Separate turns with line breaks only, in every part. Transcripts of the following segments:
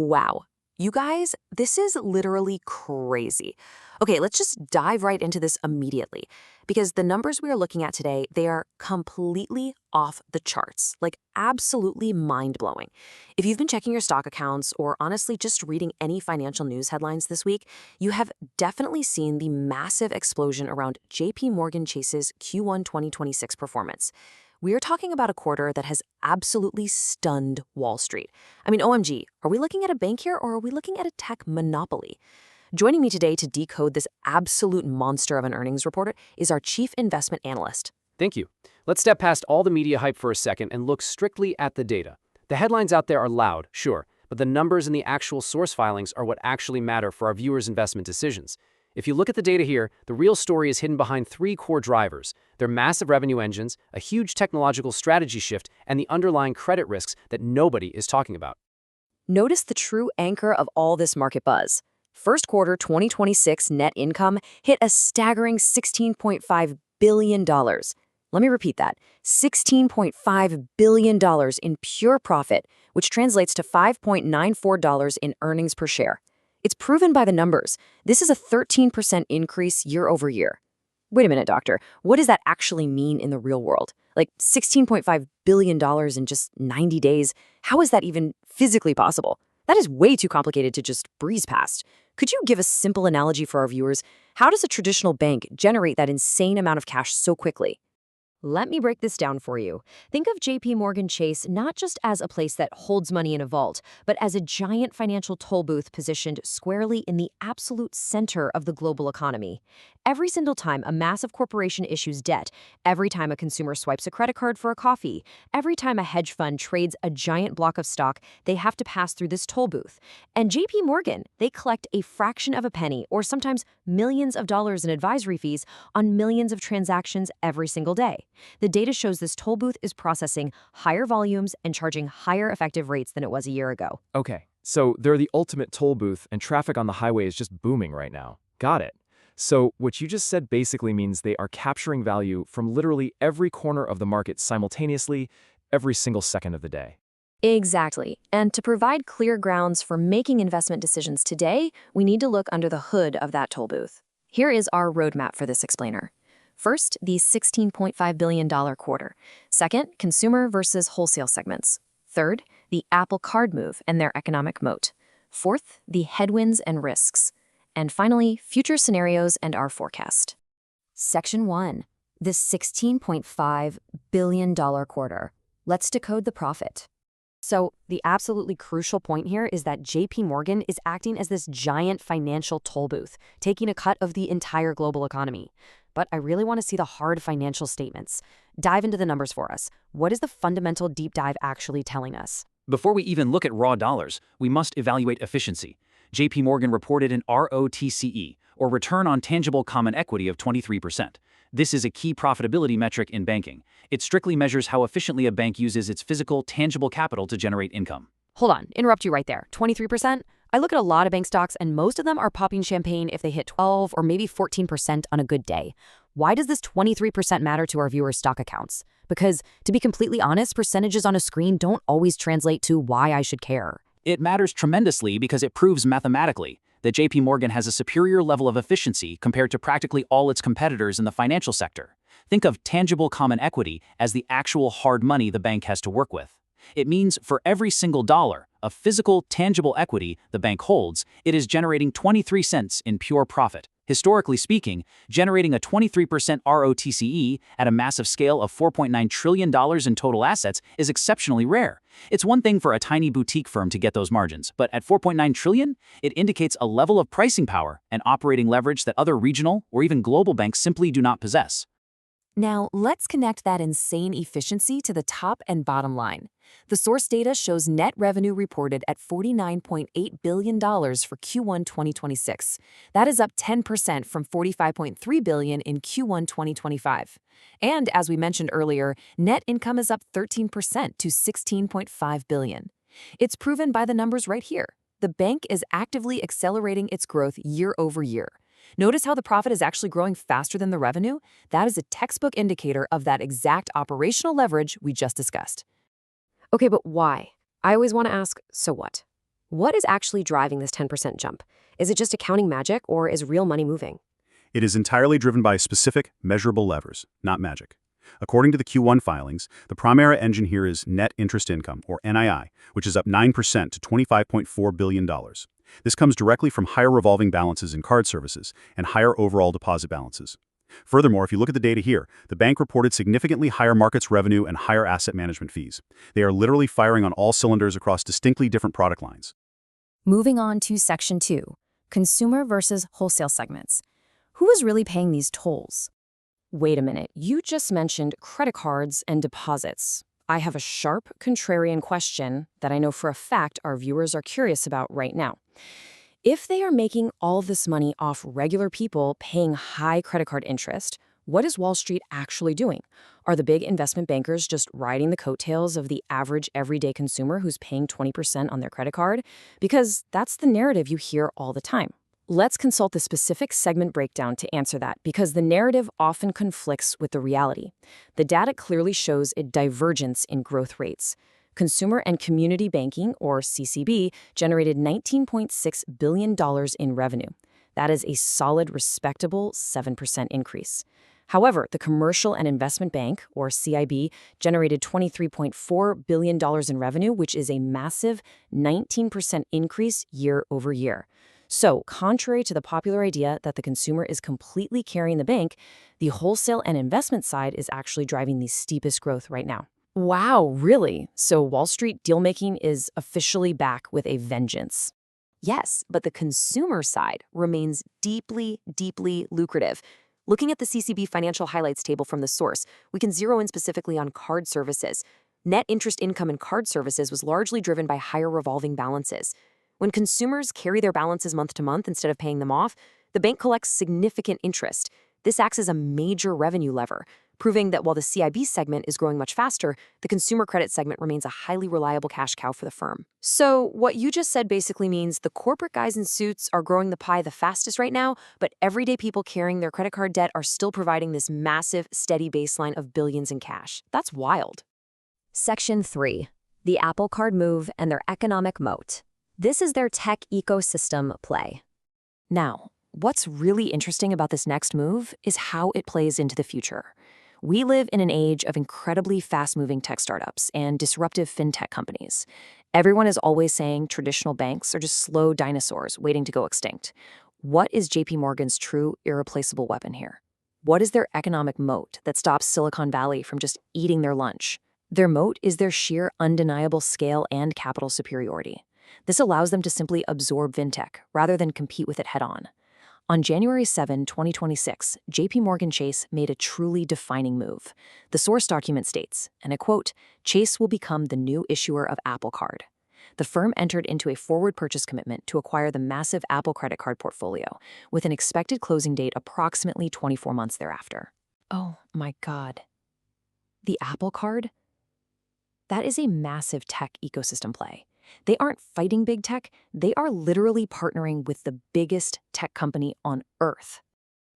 Wow. You guys, this is literally crazy. Okay, let's just dive right into this immediately because the numbers we are looking at today, they are completely off the charts, like absolutely mind-blowing. If you've been checking your stock accounts or honestly just reading any financial news headlines this week, you have definitely seen the massive explosion around JPMorgan Chase's Q1 2026 performance. We are talking about a quarter that has absolutely stunned Wall Street. I mean, OMG, are we looking at a bank here or are we looking at a tech monopoly? Joining me today to decode this absolute monster of an earnings report is our chief investment analyst.
Thank you. Let's step past all the media hype for a second and look strictly at the data. The headlines out there are loud, sure, but the numbers and the actual source filings are what actually matter for our viewers' investment decisions. If you look at the data here, the real story is hidden behind three core drivers: their massive revenue engines, a huge technological strategy shift, and the underlying credit risks that nobody is talking about.
Notice the true anchor of all this market buzz. First quarter 2026 net income hit a staggering $16.5 billion. Let me repeat that, $16.5 billion in pure profit, which translates to $5.94 in earnings per share. It's proven by the numbers. This is a 13% increase year over year. Wait a minute, doctor. What does that actually mean in the real world? Like $16.5 billion in just 90 days? How is that even physically possible? That is way too complicated to just breeze past. Could you give a simple analogy for our viewers? How does a traditional bank generate that insane amount of cash so quickly? Let me break this down for you. Think of JPMorgan Chase not just as a place that holds money in a vault, but as a giant financial toll booth positioned squarely in the absolute center of the global economy. Every single time a massive corporation issues debt, every time a consumer swipes a credit card for a coffee, every time a hedge fund trades a giant block of stock, they have to pass through this toll booth. And JPMorgan, they collect a fraction of a penny or sometimes millions of dollars in advisory fees on millions of transactions every single day. The data shows this toll booth is processing higher volumes and charging higher effective rates than it was a year ago.
Okay, so they're the ultimate toll booth and traffic on the highway is just booming right now. Got it. So what you just said basically means they are capturing value from literally every corner of the market simultaneously, every single second of the day.
Exactly. And to provide clear grounds for making investment decisions today, we need to look under the hood of that toll booth. Here is our roadmap for this explainer. First, the $16.5 billion quarter. Second, consumer versus wholesale segments. Third, the Apple Card move and their economic moat. Fourth, the headwinds and risks. And finally, future scenarios and our forecast. Section 1. The $16.5 billion quarter. Let's decode the profit. So, the absolutely crucial point here is that JPMorgan is acting as this giant financial toll booth, taking a cut of the entire global economy. But I really want to see the hard financial statements. Dive into the numbers for us. What is the fundamental deep dive actually telling us?
Before we even look at raw dollars, we must evaluate efficiency. JPMorgan reported an ROTCE, or return on tangible common equity, of 23%. This is a key profitability metric in banking. It strictly measures how efficiently a bank uses its physical, tangible capital to generate income.
Hold on, interrupt you right there. 23%? I look at a lot of bank stocks and most of them are popping champagne if they hit 12 or maybe 14% on a good day. Why does this 23% matter to our viewers' stock accounts? Because, to be completely honest, percentages on a screen don't always translate to why I should care.
It matters tremendously because it proves mathematically that JPMorgan has a superior level of efficiency compared to practically all its competitors in the financial sector. Think of tangible common equity as the actual hard money the bank has to work with. It means for every single dollar of physical, tangible equity the bank holds, it is generating 23 cents in pure profit. Historically speaking, generating a 23% ROTCE at a massive scale of $4.9 trillion in total assets is exceptionally rare. It's one thing for a tiny boutique firm to get those margins, but at $4.9 trillion, it indicates a level of pricing power and operating leverage that other regional or even global banks simply do not possess.
Now, let's connect that insane efficiency to the top and bottom line. The source data shows net revenue reported at $49.8 billion for Q1 2026. That is up 10% from $45.3 billion in Q1 2025. And as we mentioned earlier, net income is up 13% to $16.5 billion. It's proven by the numbers right here. The bank is actively accelerating its growth year over year. Notice how the profit is actually growing faster than the revenue? That is a textbook indicator of that exact operational leverage we just discussed. Okay, but why? I always want to ask, so what? What is actually driving this 10% jump? Is it just accounting magic, or is real money moving?
It is entirely driven by specific, measurable levers, not magic. According to the Q1 filings, the primary engine here is net interest income, or NII, which is up 9% to $25.4 billion. This comes directly from higher revolving balances in card services and higher overall deposit balances. Furthermore, if you look at the data here, the bank reported significantly higher markets revenue and higher asset management fees. They are literally firing on all cylinders across distinctly different product lines.
Moving on to Section 2, Consumer versus Wholesale segments. Who is really paying these tolls?
Wait a minute, you just mentioned credit cards and deposits. I have a sharp, contrarian question that I know for a fact our viewers are curious about right now. If they are making all this money off regular people paying high credit card interest, what is Wall Street actually doing? Are the big investment bankers just riding the coattails of the average everyday consumer who's paying 20% on their credit card? Because that's the narrative you hear all the time. Let's consult the specific segment breakdown to answer that, because the narrative often conflicts with the reality. The data clearly shows a divergence in growth rates. Consumer and Community Banking, or CCB, generated $19.6 billion in revenue. That is a solid, respectable 7% increase. However, the Commercial and Investment Bank, or CIB, generated $23.4 billion in revenue, which is a massive 19% increase year over year. So, contrary to the popular idea that the consumer is completely carrying the bank, the wholesale and investment side is actually driving the steepest growth right now. Wow, really? So Wall Street deal-making is officially back with a vengeance. Yes, but the consumer side remains deeply, deeply lucrative. Looking at the CCB financial highlights table from the source, we can zero in specifically on card services. Net interest income in card services was largely driven by higher revolving balances. When consumers carry their balances month to month instead of paying them off, the bank collects significant interest. This acts as a major revenue lever, proving that while the CIB segment is growing much faster, the consumer credit segment remains a highly reliable cash cow for the firm. So what you just said basically means the corporate guys in suits are growing the pie the fastest right now, but everyday people carrying their credit card debt are still providing this massive, steady baseline of billions in cash. That's wild.
Section 3, the Apple Card move and their economic moat. This is their tech ecosystem play.
Now, what's really interesting about this next move is how it plays into the future. We live in an age of incredibly fast-moving tech startups and disruptive fintech companies. Everyone is always saying traditional banks are just slow dinosaurs waiting to go extinct. What is JPMorgan's true, irreplaceable weapon here? What is their economic moat that stops Silicon Valley from just eating their lunch? Their moat is their sheer undeniable scale and capital superiority. This allows them to simply absorb fintech rather than compete with it head-on. On January 7, 2026, JPMorgan Chase made a truly defining move. The source document states, and I quote, "Chase will become the new issuer of Apple Card." The firm entered into a forward purchase commitment to acquire the massive Apple credit card portfolio, with an expected closing date approximately 24 months thereafter. Oh my God. The Apple Card? That is a massive tech ecosystem play. They aren't fighting big tech, they are literally partnering with the biggest tech company on Earth.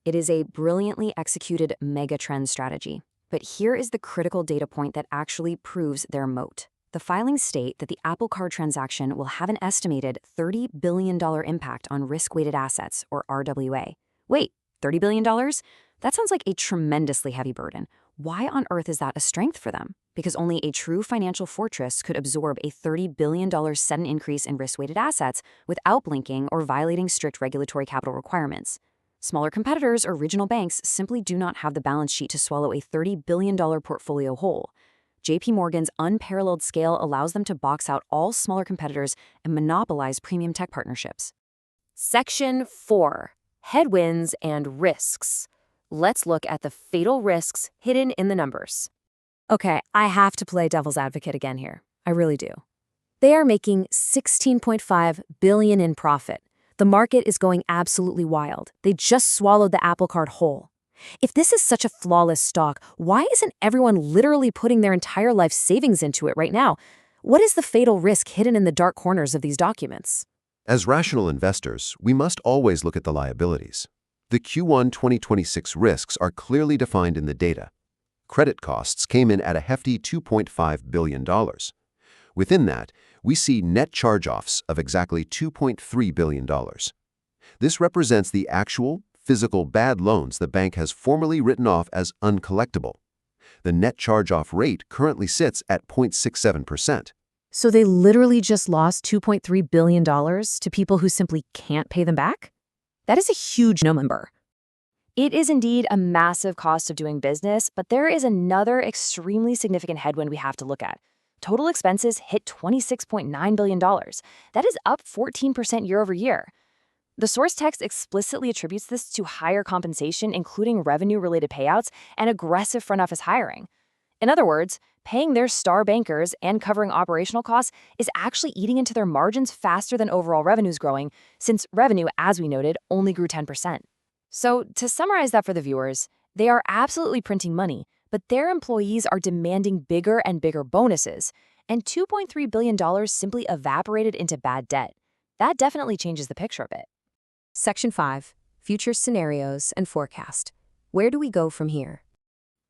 It is a brilliantly executed mega-trend strategy. But here is the critical data point that actually proves their moat. The filings state that the Apple Card transaction will have an estimated $30 billion impact on risk-weighted assets, or RWA. Wait, $30 billion? That sounds like a tremendously heavy burden. Why on earth is that a strength for them? Because only a true financial fortress could absorb a $30 billion sudden increase in risk-weighted assets without blinking or violating strict regulatory capital requirements. Smaller competitors or regional banks simply do not have the balance sheet to swallow a $30 billion portfolio whole. JPMorgan's unparalleled scale allows them to box out all smaller competitors and monopolize premium tech partnerships. Section 4. Headwinds and risks. Let's look at the fatal risks hidden in the numbers. Okay, I have to play devil's advocate again here. I really do. They are making $16.5 billion in profit. The market is going absolutely wild. They just swallowed the Apple Card whole. If this is such a flawless stock, why isn't everyone literally putting their entire life savings into it right now? What is the fatal risk hidden in the dark corners of these documents?
As rational investors, we must always look at the liabilities. The Q1 2026 risks are clearly defined in the data. Credit costs came in at a hefty $2.5 billion. Within that, we see net charge-offs of exactly $2.3 billion. This represents the actual, physical bad loans the bank has formally written off as uncollectible. The net charge-off rate currently sits at 0.67%.
So they literally just lost $2.3 billion to people who simply can't pay them back? That is a huge number. It is indeed a massive cost of doing business, but there is another extremely significant headwind we have to look at. Total expenses hit $26.9 billion. That is up 14% year over year. The source text explicitly attributes this to higher compensation, including revenue-related payouts and aggressive front office hiring. In other words, paying their star bankers and covering operational costs is actually eating into their margins faster than overall revenues growing, since revenue, as we noted, only grew 10%. So, to summarize that for the viewers, they are absolutely printing money, but their employees are demanding bigger and bigger bonuses, and $2.3 billion simply evaporated into bad debt. That definitely changes the picture a bit.
Section 5. Future Scenarios and Forecast. Where do we go from here?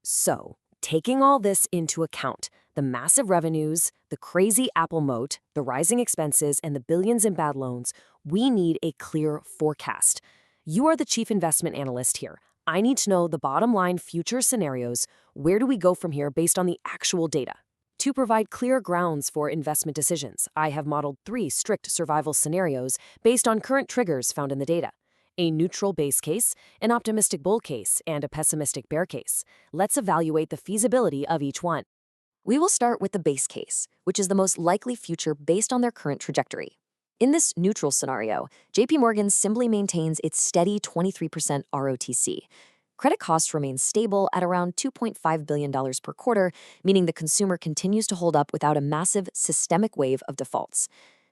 So, taking all this into account, the massive revenues, the crazy Apple moat, the rising expenses, and the billions in bad loans, we need a clear forecast. You are the chief investment analyst here. I need to know the bottom line future scenarios. Where do we go from here based on the actual data? To provide clear grounds for investment decisions, I have modeled 3 strict survival scenarios based on current triggers found in the data: a neutral base case, an optimistic bull case, and a pessimistic bear case. Let's evaluate the feasibility of each one. We will start with the base case, which is the most likely future based on their current trajectory. In this neutral scenario, JPMorgan simply maintains its steady 23% ROTC. Credit costs remain stable at around $2.5 billion per quarter, meaning the consumer continues to hold up without a massive systemic wave of defaults.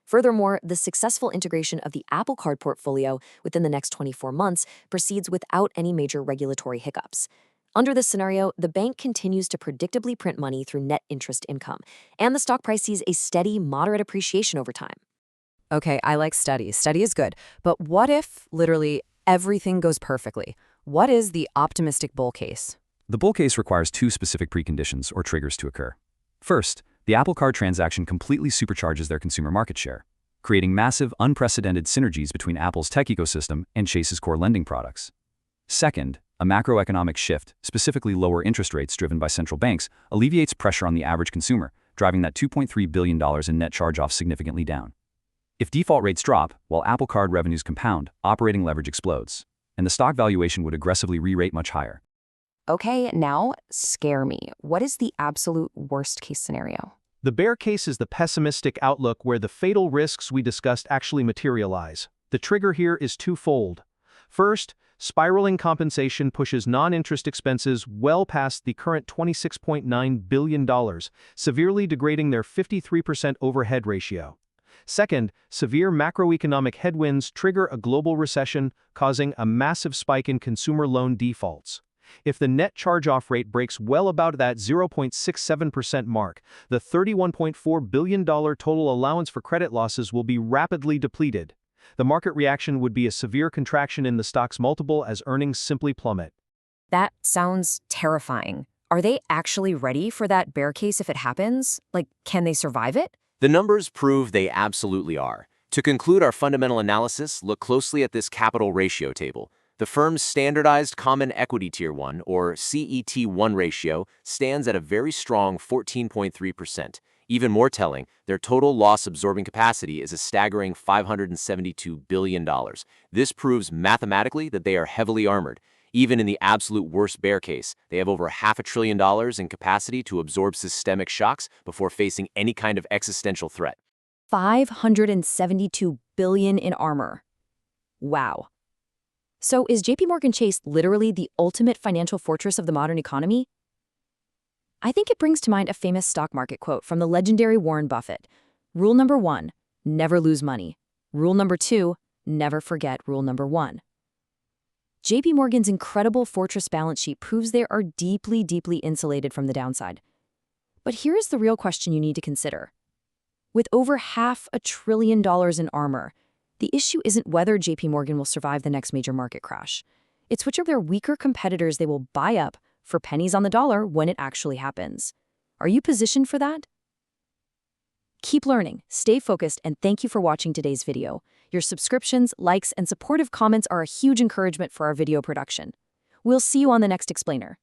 Furthermore, the successful integration of the Apple Card portfolio within the next 24 months proceeds without any major regulatory hiccups. Under this scenario, the bank continues to predictably print money through net interest income, and the stock price sees a steady, moderate appreciation over time.
Okay, I like steady. Steady is good. But what if literally everything goes perfectly? What is the optimistic bull case?
The bull case requires 2 specific preconditions or triggers to occur. First, the Apple Card transaction completely supercharges their consumer market share, creating massive, unprecedented synergies between Apple's tech ecosystem and Chase's core lending products. Second, a macroeconomic shift, specifically lower interest rates driven by central banks, alleviates pressure on the average consumer, driving that $2.3 billion in net charge-offs significantly down. If default rates drop, while Apple Card revenues compound, operating leverage explodes, and the stock valuation would aggressively re-rate much higher.
Okay, now scare me. What is the absolute worst case scenario?
The bear case is the pessimistic outlook where the fatal risks we discussed actually materialize. The trigger here is twofold. First, spiraling compensation pushes non-interest expenses well past the current $26.9 billion, severely degrading their 53% overhead ratio. Second, severe macroeconomic headwinds trigger a global recession, causing a massive spike in consumer loan defaults. If the net charge-off rate breaks well above that 0.67% mark, the $31.4 billion total allowance for credit losses will be rapidly depleted. The market reaction would be a severe contraction in the stock's multiple as earnings simply plummet.
That sounds terrifying. Are they actually ready for that bear case if it happens? Like, can they survive it?
The numbers prove they absolutely are. To conclude our fundamental analysis, look closely at this capital ratio table. The firm's standardized Common Equity Tier 1, or CET1 ratio, stands at a very strong 14.3%. Even more telling, their total loss-absorbing capacity is a staggering $572 billion. This proves mathematically that they are heavily armored. Even in the absolute worst bear case, they have over $500 billion in capacity to absorb systemic shocks before facing any kind of existential threat.
$572 billion in armor. Wow. So is JPMorgan Chase literally the ultimate financial fortress of the modern economy? I think it brings to mind a famous stock market quote from the legendary Warren Buffett. Rule number 1, never lose money. Rule number 2, never forget rule number 1. JPMorgan's incredible fortress balance sheet proves they are deeply, deeply insulated from the downside. But here's the real question you need to consider. With over $500 billion in armor, the issue isn't whether JPMorgan will survive the next major market crash. It's which of their weaker competitors they will buy up for pennies on the dollar when it actually happens. Are you positioned for that? Keep learning, stay focused, and thank you for watching today's video. Your subscriptions, likes, and supportive comments are a huge encouragement for our video production. We'll see you on the next explainer.